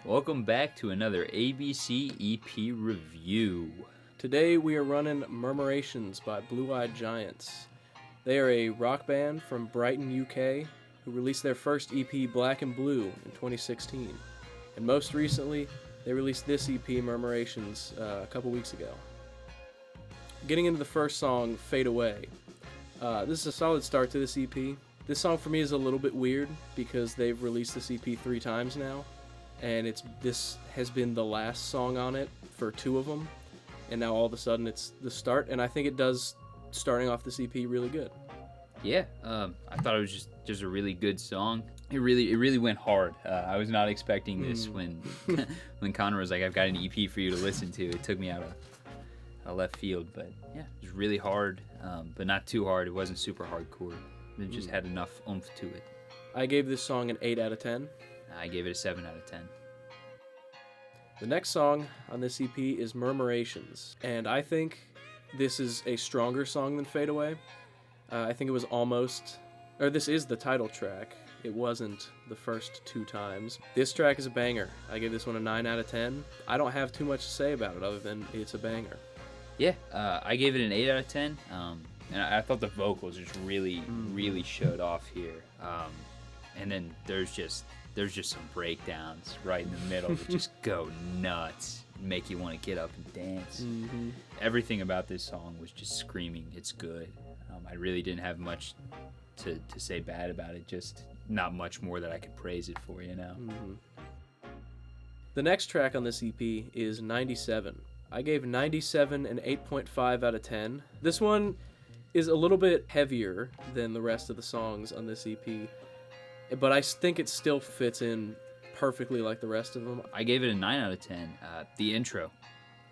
Welcome back to another ABC EP review. Today we are running Murmurations by Blue Eyed Giants. They are a rock band from Brighton, UK, who released their first EP, Black and Blue, in 2016. And most recently, they released this EP, Murmurations, a couple weeks ago. Getting into the first song, Fade Away. This is a solid start to this EP. This song for me is a little bit weird because they've released this EP 3 times now. And this has been the last song on it for 2 of them, and now all of a sudden it's the start, and I think it does, starting off this EP, really good. Yeah, I thought it was just a really good song. It really went hard. I was not expecting this when when Connor was like, "I've got an EP for you to listen to." It took me out of left field, but yeah, it was really hard, but not too hard. It wasn't super hardcore. It just had enough oomph to it. I gave this song an 8 out of 10. I gave it a 7 out of 10. The next song on this EP is Murmurations, and I think this is a stronger song than Fade Away. I think it was this is the title track. It wasn't the first 2 times. This track is a banger. I give this one a 9 out of 10. I don't have too much to say about it other than it's a banger. Yeah, I gave it an 8 out of 10, and I thought the vocals just really showed off here. And then there's just some breakdowns right in the middle that just go nuts, make you want to get up and dance. Mm-hmm. Everything about this song was just screaming, it's good. I really didn't have much to say bad about it, just not much more that I could praise it for, you know? Mm-hmm. The next track on this EP is 97. I gave 97 an 8.5 out of 10. This one is a little bit heavier than the rest of the songs on this EP, but I think it still fits in perfectly like the rest of them. I gave it a 9 out of 10. The intro,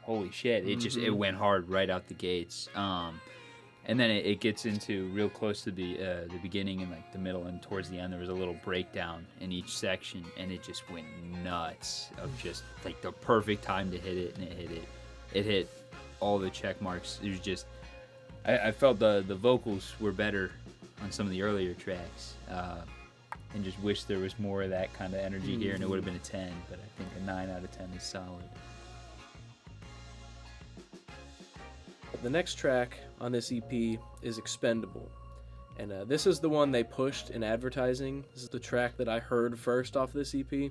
holy shit, it went hard right out the gates. And then it gets into real close to the beginning and like the middle, and towards the end there was a little breakdown in each section, and it just went nuts of just like the perfect time to hit it, and it hit it. It hit all the check marks. It was just, I felt the vocals were better on some of the earlier tracks. And just wish there was more of that kind of energy here, and it would have been a 10, but I think a 9 out of 10 is solid. The next track on this EP is Expendable, and this is the one they pushed in advertising. This is the track that I heard first off this EP,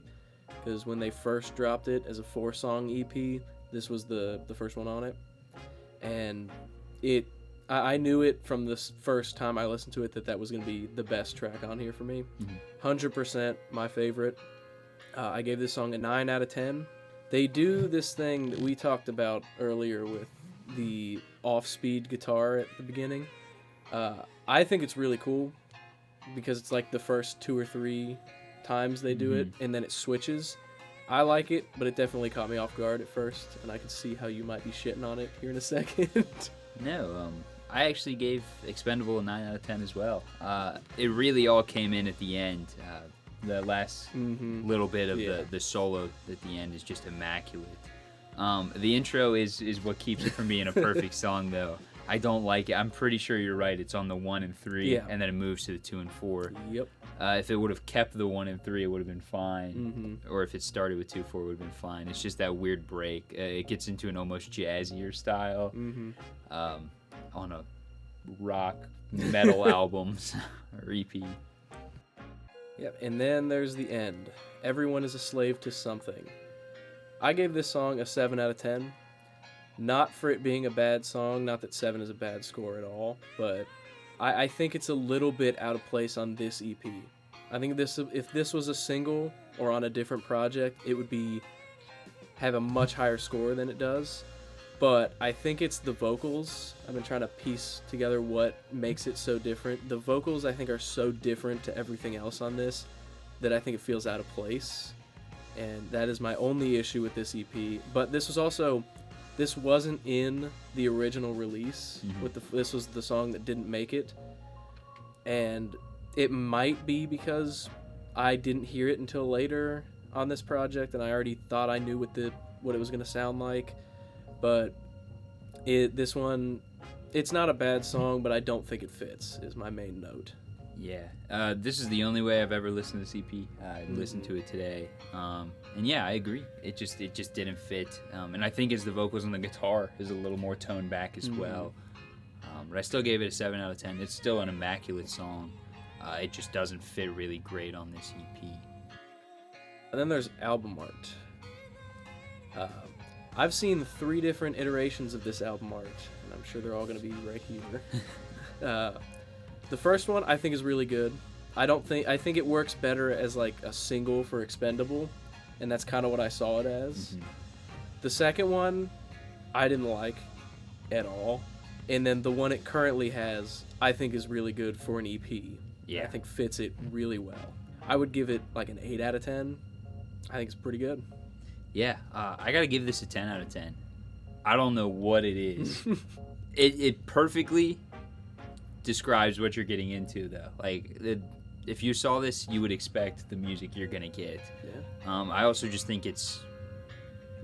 because when they first dropped it as a 4-song EP, this was the first one on it, and I knew it from the first time I listened to it that was going to be the best track on here for me. 100% my favorite. I gave this song a 9 out of 10. They do this thing that we talked about earlier with the off-speed guitar at the beginning. I think it's really cool because it's like the first 2 or 3 times they do it, and then it switches. I like it, but it definitely caught me off guard at first, and I can see how you might be shitting on it here in a second. No, I actually gave Expendable a 9 out of 10 as well. It really all came in at the end. The last little bit of the solo at the end is just immaculate. The intro is what keeps it from being a perfect song, though. I don't like it. I'm pretty sure you're right. It's on the 1 and 3, and then it moves to the 2 and 4. Yep. If it would have kept the 1 and 3, it would have been fine. Or if it started with 2-4, it would have been fine. It's just that weird break. It gets into an almost jazzier style on a rock metal albums or EP. Yep. And then there's the end. Everyone is a slave to something. I gave this song a 7 out of 10. Not for it being a bad song, not that 7 is a bad score at all, but I think it's a little bit out of place on this EP. I think if this was a single or on a different project, it would have a much higher score than it does. But I think it's the vocals. I've been trying to piece together what makes it so different. The vocals, I think, are so different to everything else on this that I think it feels out of place. And that is my only issue with this EP. But this wasn't in the original release. This was the song that didn't make it, and it might be because I didn't hear it until later on this project, and I already thought I knew what it was going to sound like. But this one, it's not a bad song, but I don't think it fits, is my main note. Yeah. This is the only way I've ever listened to this EP. I listened to it today. And yeah, I agree. It just didn't fit. And I think as the vocals and the guitar is a little more toned back as well. But I still gave it a 7 out of 10. It's still an immaculate song. It just doesn't fit really great on this EP. And then there's album art. I've seen 3 different iterations of this album art, and I'm sure they're all going to be right here. The first one I think is really good. I think it works better as like a single for Expendable, and that's kind of what I saw it as. The second one I didn't like at all, and then the one it currently has I think is really good for an EP. Yeah. I think fits it really well. I would give it like an 8 out of 10. I think it's pretty good. Yeah, I gotta give this a 10 out of 10. I don't know what it is. it perfectly describes what you're getting into, though. Like, if you saw this, you would expect the music you're gonna get. Yeah. I also just think it's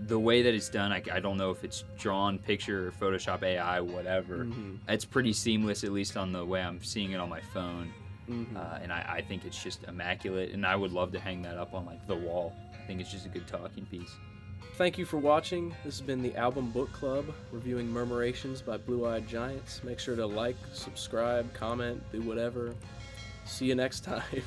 the way that it's done. I don't know if it's drawn, picture, or Photoshop AI, whatever. It's pretty seamless, at least on the way I'm seeing it on my phone. And I think it's just immaculate, and I would love to hang that up on like the wall. I think it's just a good talking piece. Thank you for watching. This has been the Album Book Club, reviewing Murmurations by Blue Eyed Giants. Make sure to like, subscribe, comment, do whatever. See you next time.